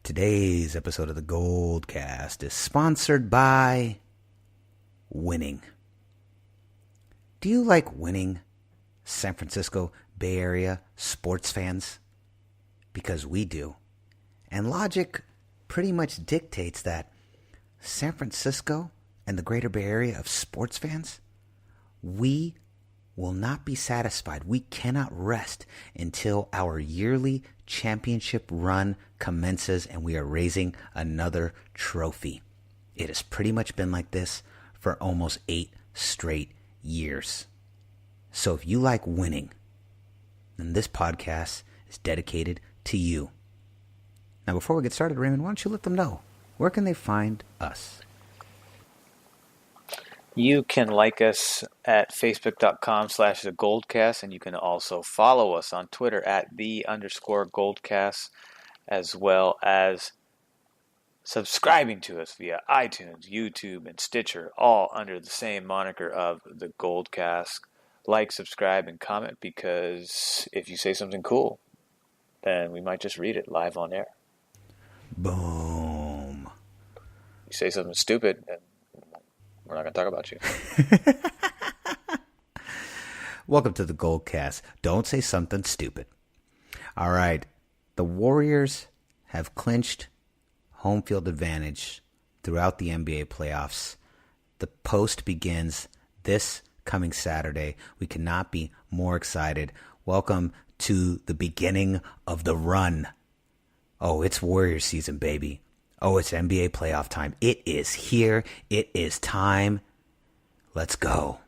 Today's episode of the GoldCast is sponsored by winning. Do you like winning, San Francisco Bay Area sports fans? Because we do. And logic pretty much dictates that San Francisco and the greater Bay Area of sports fans, we will not be satisfied. We cannot rest until our yearly championship run commences and we are raising another trophy. It has pretty much been like this for almost 8 straight years. So if you like winning, then this podcast is dedicated to you. Now, before we get started, Raymond, why don't you let them know, where can they find us? You can like us at facebook.com/thegoldcast, and you can also follow us on Twitter at @the_goldcast, as well as subscribing to us via iTunes, YouTube, and Stitcher, all under the same moniker of the GoldCast. Like, subscribe, and comment, because if you say something cool, then we might just read it live on air. Boom. You say something stupid, then we're not going to talk about you. Welcome to the GoldCast. Don't say something stupid. All right. The Warriors have clinched home field advantage throughout the NBA playoffs. The post begins this coming Saturday. We cannot be more excited. Welcome to the beginning of the run. Oh, it's Warriors season, baby. Oh, it's NBA playoff time. It is here. It is time. Let's go.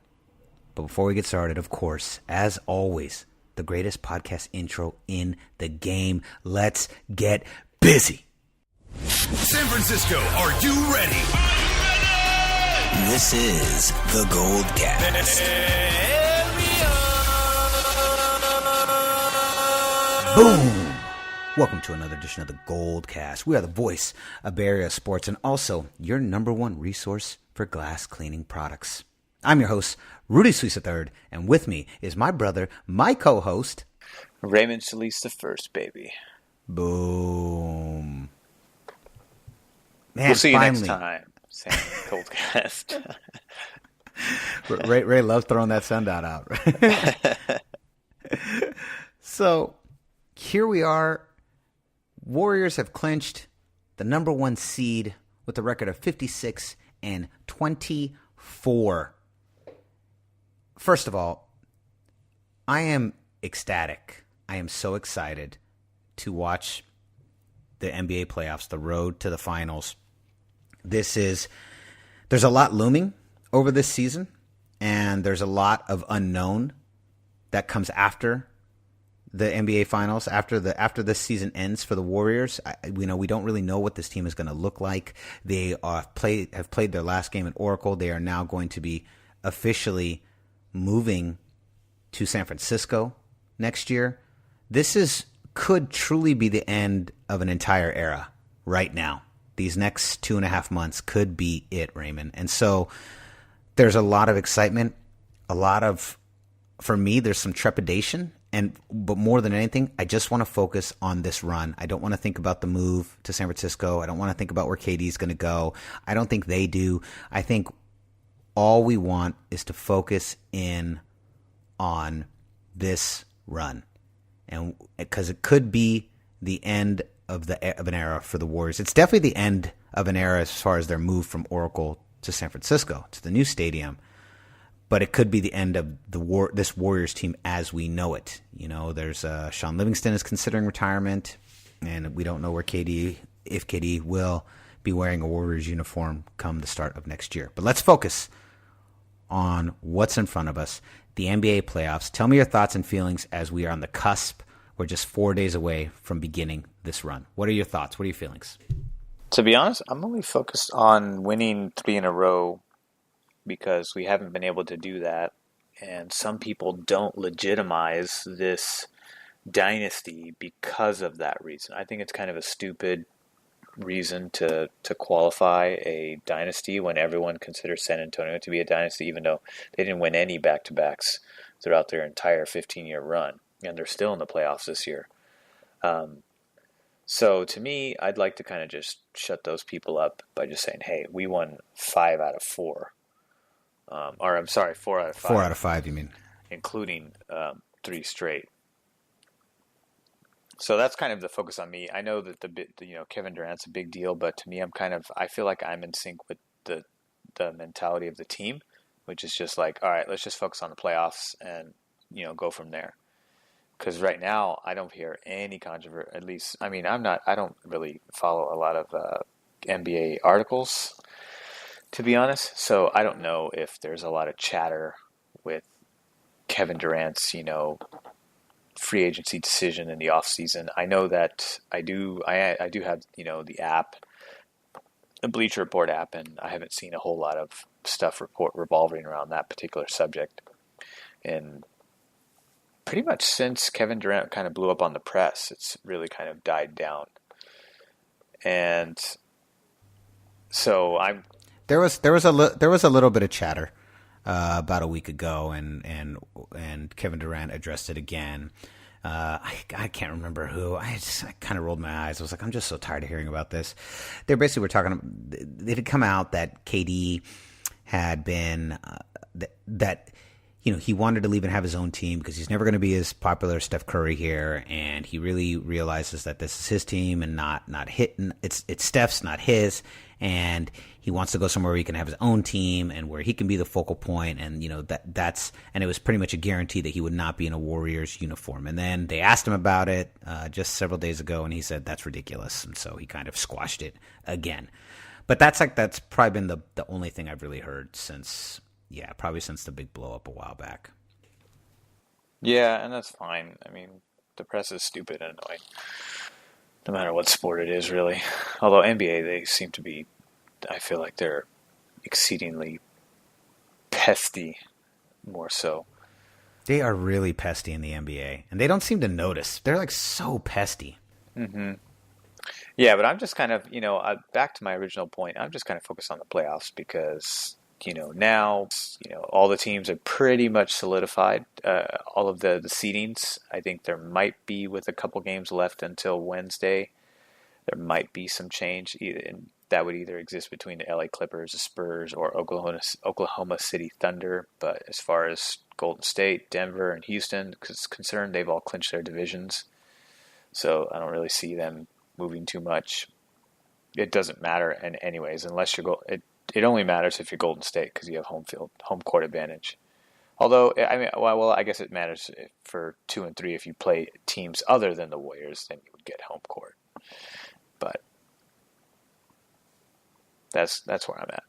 But before we get started, of course, as always, the greatest podcast intro in the game. Let's get busy. San Francisco, are you ready? This is the GoldCast. Boom. Welcome to another edition of the GoldCast. We are the voice of Bay Area sports and also your number one resource for glass cleaning products. I'm your host, Rudy Solis III, and with me is my brother, my co-host, Raymond Solis the first, baby. Boom. Man, we'll see you finally. next time, Sam GoldCast. Ray loves throwing that sundial out. So, here we are. Warriors have clinched the number one seed with a record of 56-24. First of all, I am ecstatic. I am so excited to watch the NBA playoffs, the road to the finals. There's a lot looming over this season, and there's a lot of unknown that comes after the NBA Finals, after this season ends for the Warriors. We don't really know what this team is going to look like. They have played their last game at Oracle. They are now going to be officially moving to San Francisco next year. This could truly be the end of an entire era right now. These next 2.5 months could be it, Raymond. And so there's a lot of excitement, for me, there's some trepidation. But more than anything, I just want to focus on this run. I don't want to think about the move to San Francisco. I don't want to think about where KD is going to go. I don't think they do. I think all we want is to focus in on this run, and because it could be the end of an era for the Warriors. It's definitely the end of an era as far as their move from Oracle to San Francisco to the new stadium. But it could be the end of this Warriors team as we know it. There's Sean Livingston is considering retirement, and we don't know if KD will be wearing a Warriors uniform come the start of next year. But let's focus on what's in front of us, the NBA playoffs. Tell me your thoughts and feelings as we are on the cusp. We're just 4 days away from beginning this run. What are your thoughts? What are your feelings? To be honest, I'm only focused on winning 3 in a row, because we haven't been able to do that, and some people don't legitimize this dynasty because of that reason. I think it's kind of a stupid reason to qualify a dynasty when everyone considers San Antonio to be a dynasty, even though they didn't win any back-to-backs throughout their entire 15-year run, and they're still in the playoffs this year. So to me, I'd like to kind of just shut those people up by just saying, hey, we won 5 out of 4. Or I'm sorry, 4 out of 5. 4 out of 5, you mean? Including 3 straight. So that's kind of the focus on me. I know that Kevin Durant's a big deal, but to me, I feel like I'm in sync with the mentality of the team, which is just like, all right, let's just focus on the playoffs and, go from there. Because right now, I don't hear any controversy. At least, I don't really follow a lot of NBA articles, to be honest. So I don't know if there's a lot of chatter with Kevin Durant's, free agency decision in the off season. I know that I do have, the app, the Bleacher Report app, and I haven't seen a whole lot of stuff revolving around that particular subject. And pretty much since Kevin Durant kind of blew up on the press, it's really kind of died down. And so there was a little bit of chatter about a week ago, and Kevin Durant addressed it again. I can't remember who. I kind of rolled my eyes. I was like, I'm just so tired of hearing about this. They basically were talking. It had come out that KD had been that he wanted to leave and have his own team because he's never going to be as popular as Steph Curry here, and he really realizes that this is his team and not hitting. It's Steph's, not his, and he wants to go somewhere where he can have his own team and where he can be the focal point, and that's and it was pretty much a guarantee that he would not be in a Warriors uniform. And then they asked him about it just several days ago, and he said that's ridiculous, and so he kind of squashed it again. But that's probably been the only thing I've really heard since the big blow up a while back. Yeah, and that's fine. I mean, the press is stupid and annoying, no matter what sport it is, really. Although NBA, they seem to be, I feel like they're exceedingly pesty, more so. They are really pesty in the NBA, and they don't seem to notice. They're like so pesty. Mm-hmm. Yeah, but I'm just kind of, back to my original point, I'm just kind of focused on the playoffs because now, all the teams are pretty much solidified. All of the seedings, I think there might be, with a couple games left until Wednesday, there might be some change. And that would either exist between the LA Clippers, the Spurs, or Oklahoma City Thunder. But as far as Golden State, Denver, and Houston is concerned, they've all clinched their divisions. So I don't really see them moving too much. It doesn't matter, and anyways, unless you're it only matters if you're Golden State because you have home court advantage. Although, I guess it matters for 2 and 3 if you play teams other than the Warriors, then you would get home court. But that's where I'm at.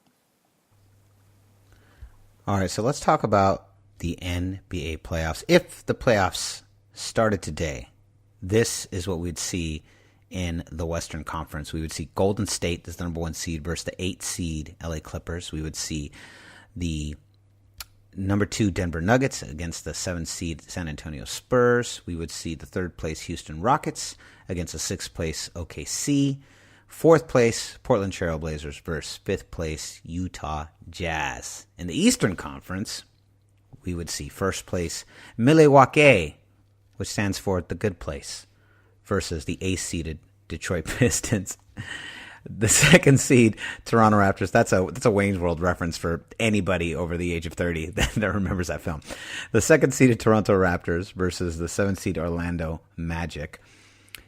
All right, so let's talk about the NBA playoffs. If the playoffs started today, this is what we'd see in the Western Conference. We would see Golden State as the number 1 seed versus the 8 seed LA Clippers. We would see the number 2 Denver Nuggets against the 7 seed San Antonio Spurs. We would see the 3rd place Houston Rockets against the 6th place OKC. 4th place Portland Trail Blazers versus 5th place Utah Jazz. In the Eastern Conference, we would see 1st place Milwaukee, which stands for the good place, versus the 8th seeded Detroit Pistons. The 2nd seed Toronto Raptors. That's a Wayne's World reference for anybody over the age of 30 that remembers that film. The 2nd seeded Toronto Raptors versus the 7th seed Orlando Magic.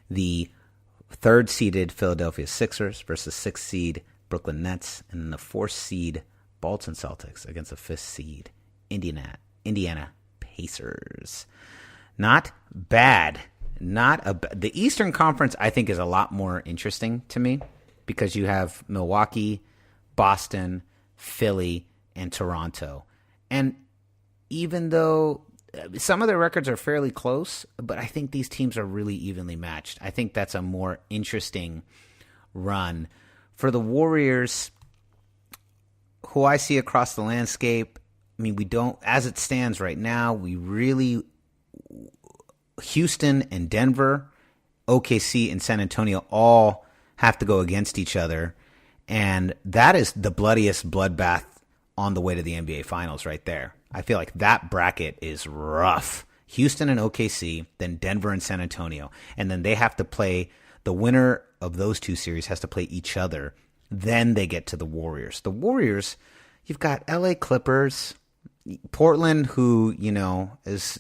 The 3rd seeded Philadelphia Sixers versus 6th seed Brooklyn Nets, and then the 4th seed Boston Celtics against the 5th seed Indiana Pacers. Not bad. The Eastern Conference, I think, is a lot more interesting to me because you have Milwaukee, Boston, Philly, and Toronto. And even though some of their records are fairly close, but I think these teams are really evenly matched. I think that's a more interesting run. For the Warriors, who I see across the landscape, we don't, as it stands right now, Houston and Denver, OKC and San Antonio all have to go against each other. And that is the bloodiest bloodbath on the way to the NBA Finals right there. I feel like that bracket is rough. Houston and OKC, then Denver and San Antonio. And then they have to play The winner of those two series has to play each other. Then they get to the Warriors. The Warriors, you've got LA Clippers, Portland, who, is,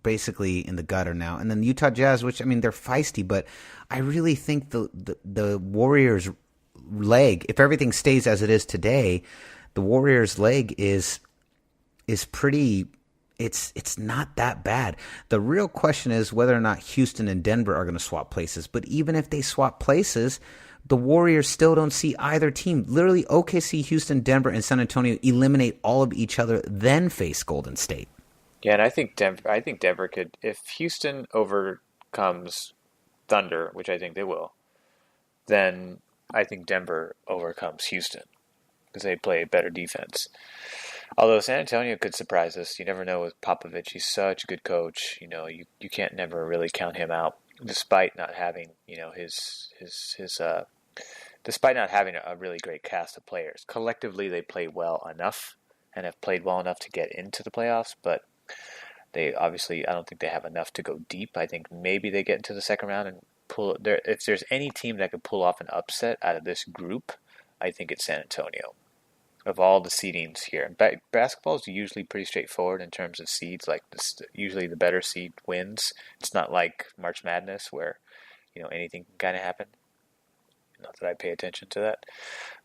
basically in the gutter now. And then Utah Jazz, which, they're feisty, but I really think the Warriors' leg, if everything stays as it is today, the Warriors' leg is pretty, it's not that bad. The real question is whether or not Houston and Denver are going to swap places. But even if they swap places, the Warriors still don't see either team. Literally, OKC, Houston, Denver, and San Antonio eliminate all of each other, then face Golden State. Yeah, and I think Denver could, if Houston overcomes Thunder, which I think they will, then I think Denver overcomes Houston because they play better defense. Although San Antonio could surprise us. You never know with Popovich. He's such a good coach. You can't never really count him out, despite not having, despite not having a really great cast of players. Collectively, they play well enough and have played well enough to get into the playoffs, but they obviously, I don't think they have enough to go deep. I think maybe they get into the second round and pull there. If there's any team that could pull off an upset out of this group, I think it's San Antonio. Of all the seedings here, basketball is usually pretty straightforward in terms of seeds. Like usually the better seed wins. It's not like March Madness where anything can kind of happen. Not that I pay attention to that,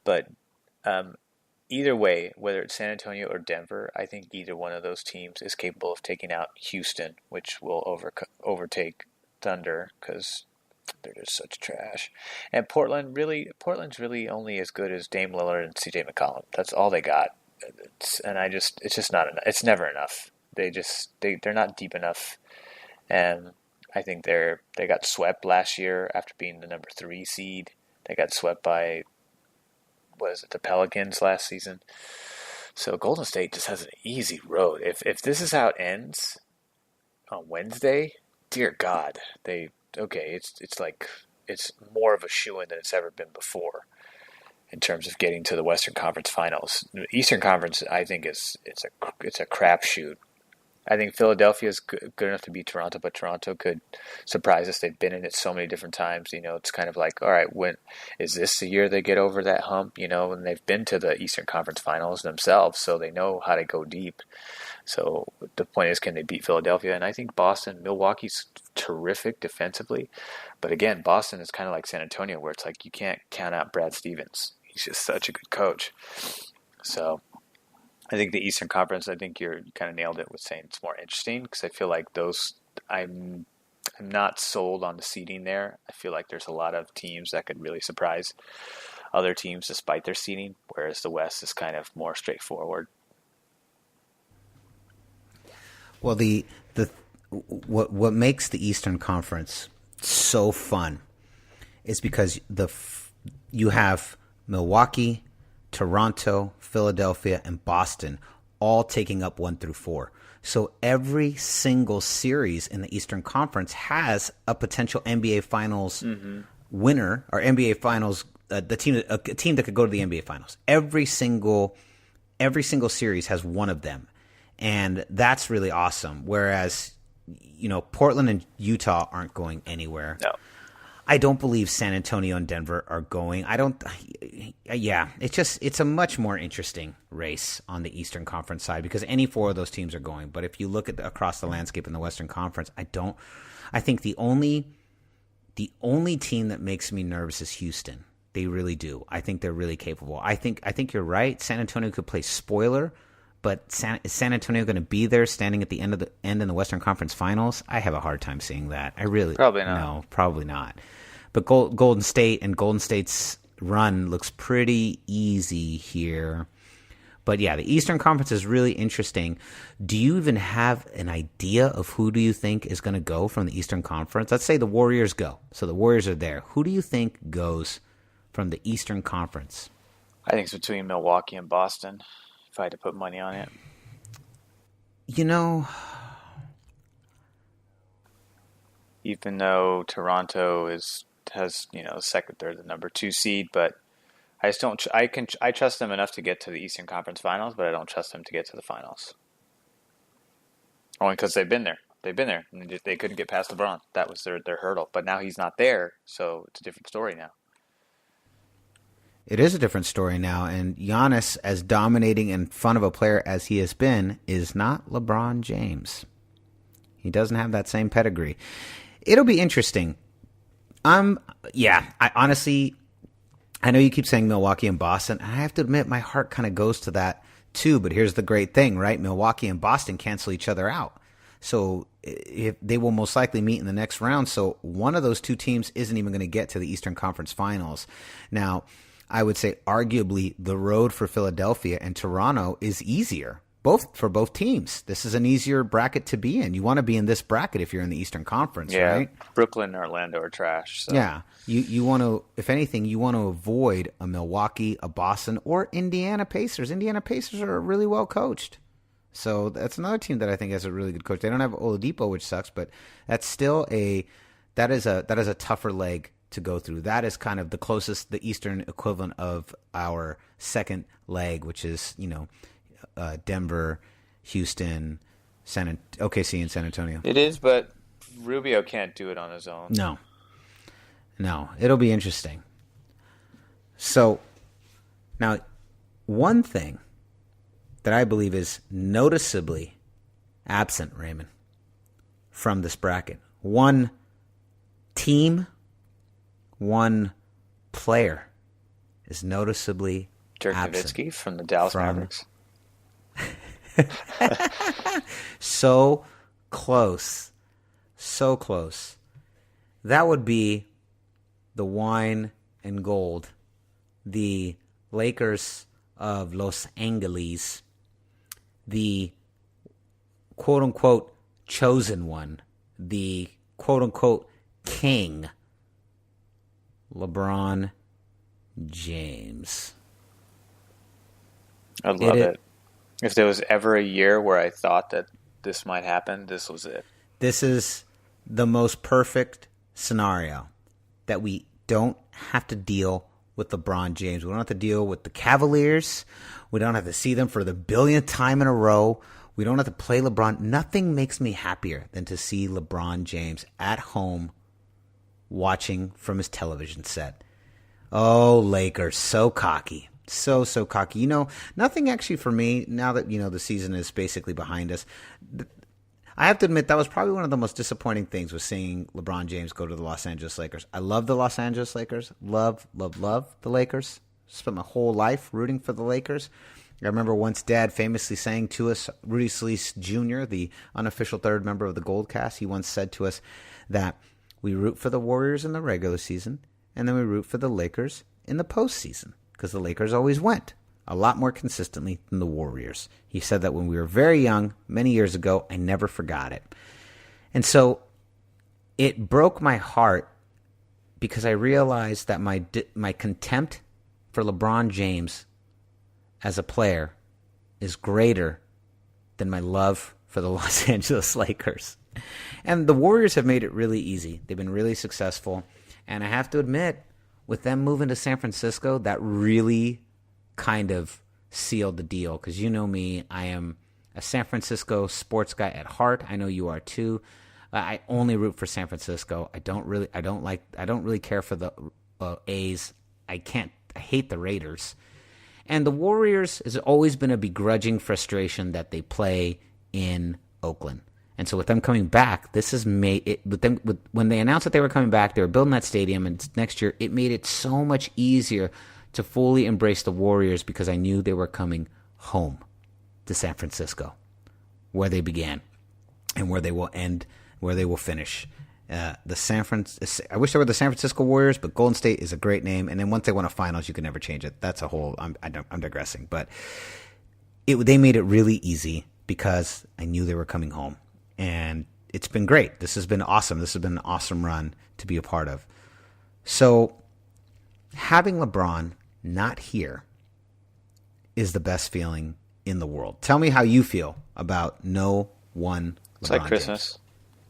but either way, whether it's San Antonio or Denver, I think either one of those teams is capable of taking out Houston, which will overtake Thunder because they're just such trash. And Portland's really only as good as Dame Lillard and CJ McCollum. That's all they got. It's just not enough. It's never enough. They're not deep enough. And I think they got swept last year after being the number 3 seed. They got swept by, the Pelicans last season. So Golden State just has an easy road. If this is how it ends on Wednesday, dear God, it's more of a shoo-in than it's ever been before in terms of getting to the Western Conference Finals. The Eastern Conference, I think, it's a crapshoot. I think Philadelphia is good enough to beat Toronto, but Toronto could surprise us. They've been in it so many different times. It's kind of like, all right, when is this the year they get over that hump? And they've been to the Eastern Conference Finals themselves, so they know how to go deep. So the point is, can they beat Philadelphia? And I think Milwaukee's terrific defensively. But again, Boston is kind of like San Antonio, where it's like you can't count out Brad Stevens. He's just such a good coach. So I think the Eastern Conference, I think you kind of nailed it with saying it's more interesting because I feel like those, I'm not sold on the seeding there. I feel like there's a lot of teams that could really surprise other teams despite their seeding, whereas the West is kind of more straightforward. Well, what makes the Eastern Conference so fun is because you have Milwaukee, Toronto, Philadelphia, and Boston all taking up 1 through 4. So every single series in the Eastern Conference has a potential NBA Finals winner or NBA Finals a team that could go to the NBA Finals. Every single series has one of them. And that's really awesome. Whereas, Portland and Utah aren't going anywhere. No. I don't believe San Antonio and Denver are going. It's a much more interesting race on the Eastern Conference side because any 4 of those teams are going. But if you look at across the landscape in the Western Conference, I think the only team that makes me nervous is Houston. They really do. I think they're really capable. I think you're right. San Antonio could play spoiler. But is San Antonio going to be there standing at the end in the Western Conference Finals? I have a hard time seeing that. Probably not. No, probably not. But Golden State's run looks pretty easy here. But yeah, the Eastern Conference is really interesting. Do you even have an idea of who do you think is going to go from the Eastern Conference? Let's say the Warriors go. So the Warriors are there. Who do you think goes from the Eastern Conference? I think it's between Milwaukee and Boston. If I had to put money on it. Even though Toronto has second, they're the number 2 seed, but I just don't. I trust them enough to get to the Eastern Conference Finals, but I don't trust them to get to the finals. Only because they've been there. They've been there. And they couldn't get past LeBron. That was their hurdle. But now he's not there, so it's a different story now. It is a different story now, and Giannis, as dominating and fun of a player as he has been, is not LeBron James. He doesn't have that same pedigree. It'll be interesting. I honestly, I know you keep saying Milwaukee and Boston, and I have to admit my heart kind of goes to that too, but here's the great thing, right? Milwaukee and Boston cancel each other out. So if they will most likely meet in the next round, so one of those two teams isn't even going to get to the Eastern Conference Finals. Now, I would say arguably the road for Philadelphia and Toronto is easier, for both teams. This is an easier bracket to be in. You want to be in this bracket if you're in the Eastern Conference, right? Brooklyn and Orlando are trash. So. Yeah. You want to, if anything, you want to avoid a Milwaukee, a Boston, or Indiana Pacers. Indiana Pacers are really well coached. So that's another team that I think has a really good coach. They don't have Oladipo, which sucks, but that's still that is a tougher leg to go through. That is kind of the closest, the Eastern equivalent of our second leg, which is, Denver, Houston, OKC, and San Antonio. It is, but Rubio can't do it on his own. No, it'll be interesting. So, now, one thing that I believe is noticeably absent, Raymond, from this bracket. One team, one player is noticeably Dirk absent. Nowitzki from the Dallas Mavericks. So close. So close. That would be the wine and gold, the Lakers of Los Angeles, the quote-unquote chosen one, the quote-unquote king, LeBron James. I love it. If there was ever a year where I thought that this might happen, this was it. This is the most perfect scenario that we don't have to deal with LeBron James. We don't have to deal with the Cavaliers. We don't have to see them for the billionth time in a row. We don't have to play LeBron. Nothing makes me happier than to see LeBron James at home watching from his television set. Oh, Lakers, so cocky. So cocky. Nothing actually for me, now that, the season is basically behind us. I have to admit, that was probably one of the most disappointing things, was seeing LeBron James go to the Los Angeles Lakers. I love the Los Angeles Lakers. Love the Lakers. Spent my whole life rooting for the Lakers. I remember once Dad famously saying to us, Rudy Solis Jr., the unofficial third member of the GoldCast, he once said to us that we root for the Warriors in the regular season, and then we root for the Lakers in the postseason, because the Lakers always went a lot more consistently than the Warriors. He said that when we were very young, many years ago. I never forgot it. And so it broke my heart, because I realized that my contempt for LeBron James as a player is greater than my love for the Los Angeles Lakers. And the Warriors have made it really easy. They've been really successful. And I have to admit, with them moving to San Francisco, that really kind of sealed the deal. Because you know me, I am a San Francisco sports guy at heart. I know you are too. I only root for San Francisco. I don't really care for the A's. I hate the Raiders. And the Warriors has always been a begrudging frustration that they play in Oakland. And so with them coming back, this has made it, when they announced that they were coming back, they were building that stadium, and next year, it made it so much easier to fully embrace the Warriors, because I knew they were coming home to San Francisco, where they began and where they will end, where they will finish. I wish they were the San Francisco Warriors, but Golden State is a great name. And then once they won a finals, you can never change it. That's a whole. I'm digressing, but they made it really easy, because I knew they were coming home, and it's been great. This has been awesome. This has been an awesome run to be a part of. So having LeBron not here is the best feeling in the world. Tell me how you feel about no one LeBron It's like Christmas. James.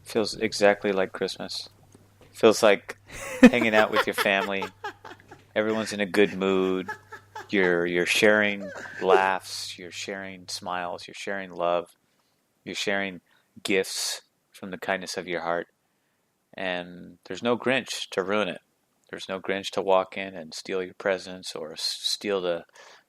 Feels exactly like Christmas. Feels like hanging out with your family. Everyone's in a good mood. You're sharing laughs. You're sharing smiles. You're sharing love. You're sharing gifts from the kindness of your heart. And there's no Grinch to ruin it. There's no Grinch to walk in and steal your presents or steal the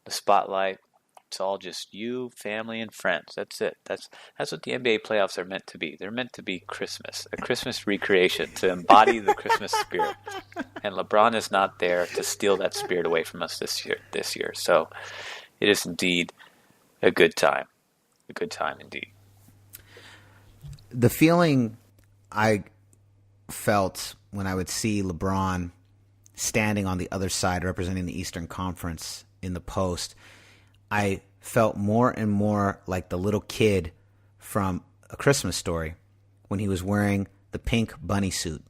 spotlight. It's all just you, family, and friends. That's it. That's what the NBA playoffs are meant to be. They're meant to be Christmas, a Christmas recreation to embody the Christmas spirit. And LeBron is not there to steal that spirit away from us this year. So it is indeed a good time. A good time indeed. The feeling I felt when I would see LeBron standing on the other side representing the Eastern Conference in the post, I felt more and more like the little kid from A Christmas Story when he was wearing the pink bunny suit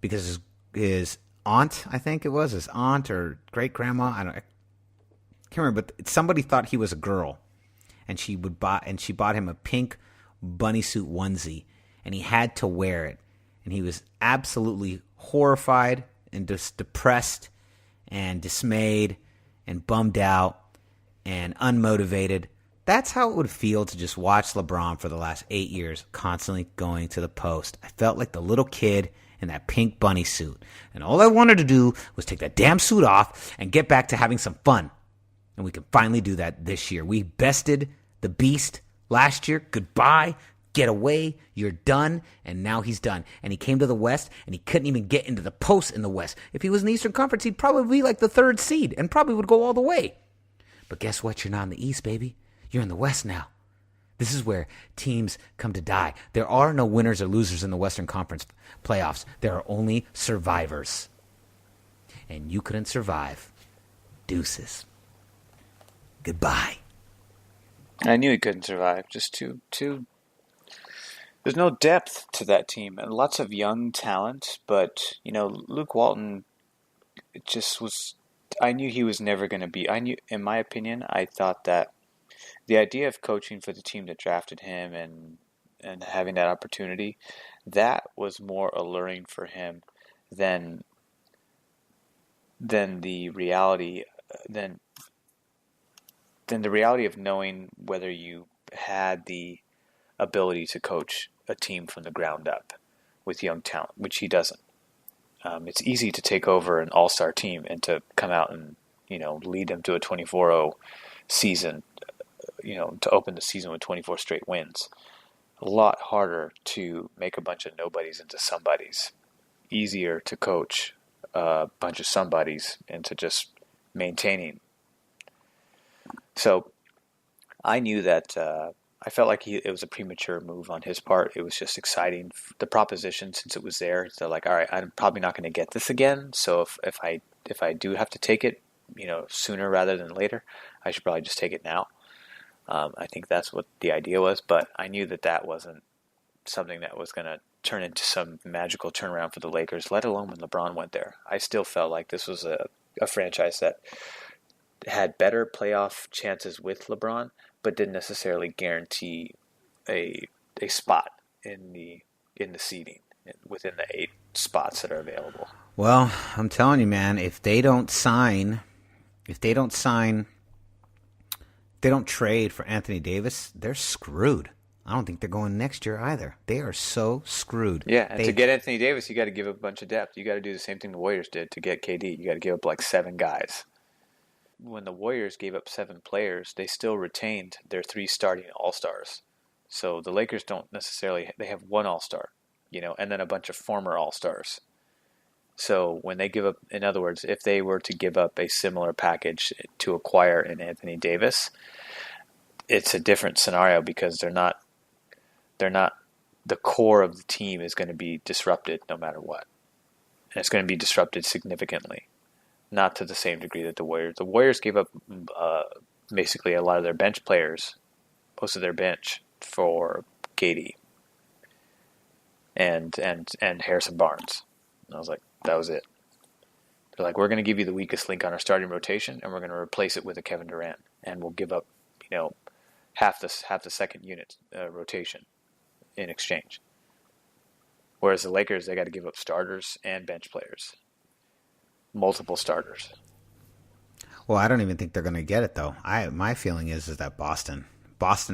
because his aunt, I think it was, his aunt or great-grandma, I can't remember, but somebody thought he was a girl, and she bought him a pink bunny suit onesie, and he had to wear it, and he was absolutely horrified and just depressed and dismayed and bummed out and unmotivated. That's how it would feel to just watch LeBron for the last 8 years constantly going to the post. I felt like the little kid in that pink bunny suit, and all I wanted to do was take that damn suit off and get back to having some fun. And we can finally do that this year. We bested the beast last year. Goodbye. Get away. You're done. And now he's done. And he came to the West, and he couldn't even get into the post in the West. If he was in the Eastern Conference, he'd probably be like the 3rd seed and probably would go all the way. But guess what? You're not in the East, baby. You're in the West now. This is where teams come to die. There are no winners or losers in the Western Conference playoffs. There are only survivors. And you couldn't survive. Deuces. Goodbye. I knew he couldn't survive. Just too. There's no depth to that team, and lots of young talent. But Luke Walton, it just was. I knew he was never going to be. In my opinion, I thought that the idea of coaching for the team that drafted him and having that opportunity, that was more alluring for him than the reality than the reality of knowing whether you had the ability to coach a team from the ground up with young talent, which he doesn't. It's easy to take over an all-star team and to come out and lead them to a 24-0 season, to open the season with 24 straight wins. A lot harder to make a bunch of nobodies into somebodies. Easier to coach a bunch of somebodies into just maintaining. So I knew that I felt like it was a premature move on his part. It was just exciting. The proposition, since it was there, they're like, all right, I'm probably not going to get this again. So if I do have to take it, sooner rather than later, I should probably just take it now. I think that's what the idea was. But I knew that wasn't something that was going to turn into some magical turnaround for the Lakers, let alone when LeBron went there. I still felt like this was a franchise that had better playoff chances with LeBron, but didn't necessarily guarantee a spot in the seeding within the 8 spots that are available. Well, I'm telling you, man, if they don't trade for Anthony Davis, they're screwed. I don't think they're going next year either. They are so screwed. Yeah, and to get Anthony Davis, you got to give up a bunch of depth. You got to do the same thing the Warriors did to get KD. You got to give up like 7 guys. When the Warriors gave up 7 players, they still retained their 3 starting All-Stars. So the Lakers don't necessarily, they have 1 All-Star, and then a bunch of former All-Stars. So when they give up, in other words, if they were to give up a similar package to acquire an Anthony Davis, it's a different scenario because they're not, the core of the team is going to be disrupted no matter what. And it's going to be disrupted significantly. Not to the same degree that the Warriors gave up basically a lot of their bench players, most of their bench for KD and Harrison Barnes. And I was like, that was it. They're like, we're going to give you the weakest link on our starting rotation, and we're going to replace it with a Kevin Durant, and we'll give up, half the second unit rotation in exchange. Whereas the Lakers, they got to give up starters and bench players. Multiple starters. Well, I don't even think they're going to get it, though. My feeling is that Boston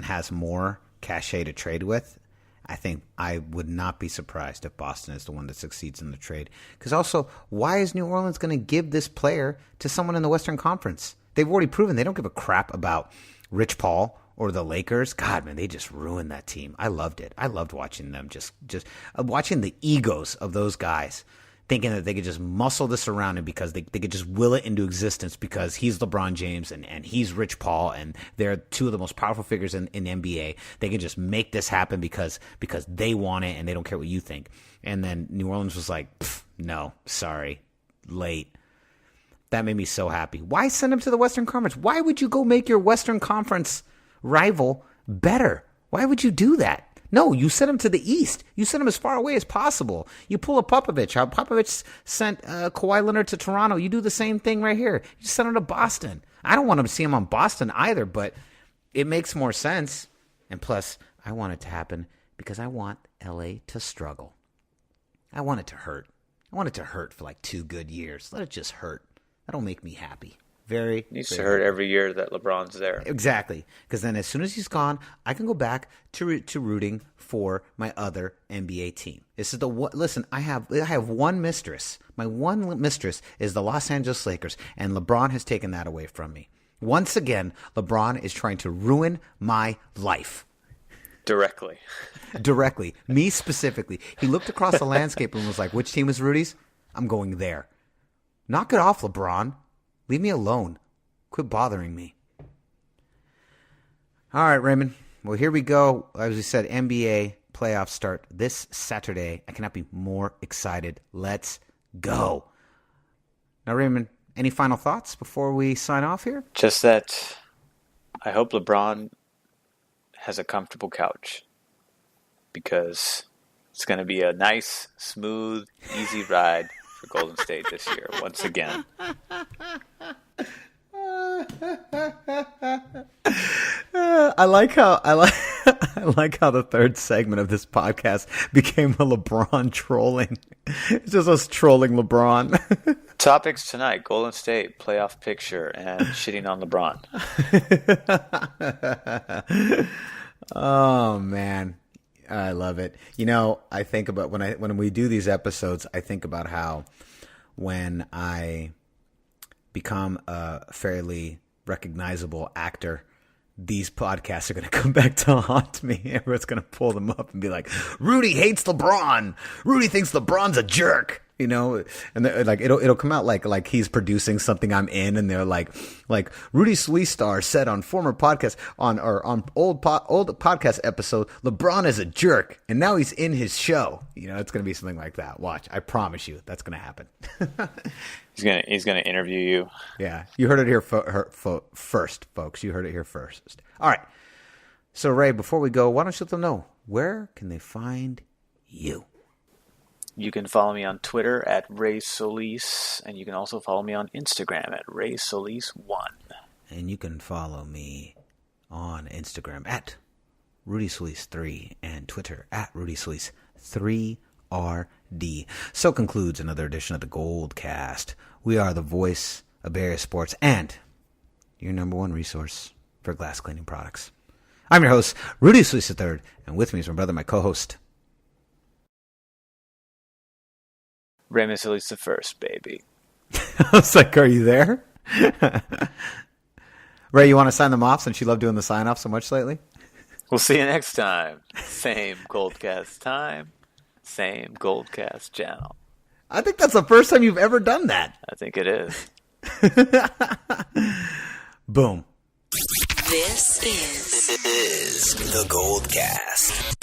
has more cachet to trade with, I think I would not be surprised if Boston is the one that succeeds in the trade. Because also, why is New Orleans going to give this player to someone in the Western Conference? They've already proven they don't give a crap about Rich Paul or the Lakers. God, man, they just ruined that team. I loved it. I loved watching them, just watching the egos of those guys, thinking that they could just muscle this around and because they could just will it into existence because he's LeBron James and he's Rich Paul and they're two of the most powerful figures in the NBA. They can just make this happen because they want it and they don't care what you think. And then New Orleans was like, no, sorry, late. That made me so happy. Why send him to the Western Conference? Why would you go make your Western Conference rival better? Why would you do that? No, you send him to the East. You send him as far away as possible. You pull a Popovich. How Popovich sent Kawhi Leonard to Toronto. You do the same thing right here. You send him to Boston. I don't want to see him on Boston either, but it makes more sense. And plus, I want it to happen because I want LA to struggle. I want it to hurt. I want it to hurt for like 2 good years. Let it just hurt. That'll make me happy. It needs to hurt every year that LeBron's there. Exactly. Because then as soon as he's gone, I can go back to rooting for my other NBA team. This is listen, I have one mistress. My one mistress is the Los Angeles Lakers, and LeBron has taken that away from me. Once again, LeBron is trying to ruin my life. Directly. Me specifically. He looked across the landscape and was like, which team is Rudy's? I'm going there. Knock it off, LeBron. Leave me alone. Quit bothering me. All right, Raymond. Well, here we go. As we said, NBA playoffs start this Saturday. I cannot be more excited. Let's go. Now, Raymond, any final thoughts before we sign off here? Just that I hope LeBron has a comfortable couch because it's going to be a nice, smooth, easy ride for Golden State this year once again. I like how the third segment of this podcast became a LeBron trolling. It's just us trolling LeBron. Topics tonight: Golden State playoff picture and shitting on LeBron. Oh man, I love it. You know, I think about when we do these episodes, I think about how when I become a fairly recognizable actor, these podcasts are going to come back to haunt me. Everyone's going to pull them up and be like, Rudy hates LeBron. Rudy thinks LeBron's a jerk. You know, and like it'll come out like he's producing something I'm in, and they're like Rudy Sweestar said on former podcast on old podcast episode, LeBron is a jerk, and now he's in his show. You know, it's gonna be something like that. Watch, I promise you, that's gonna happen. He's gonna interview you. Yeah, you heard it here first, folks. You heard it here first. All right. So Ray, before we go, why don't you let them know where can they find you? You can follow me on Twitter at Ray Solis, and you can also follow me on Instagram at RaySolis1. And you can follow me on Instagram at RudySolis3 and Twitter at RudySolis3RD. So concludes another edition of the GoldCast. We are the voice of Bay Area sports and your number one resource for glass cleaning products. I'm your host, Rudy Solis III, and with me is my brother, my co-host, Raymond Solis the first, baby. I was like, are you there? Ray, you want to sign them off since you love doing the sign-off so much lately? We'll see you next time. Same GoldCast time, same GoldCast channel. I think that's the first time you've ever done that. I think it is. Boom. This is the GoldCast.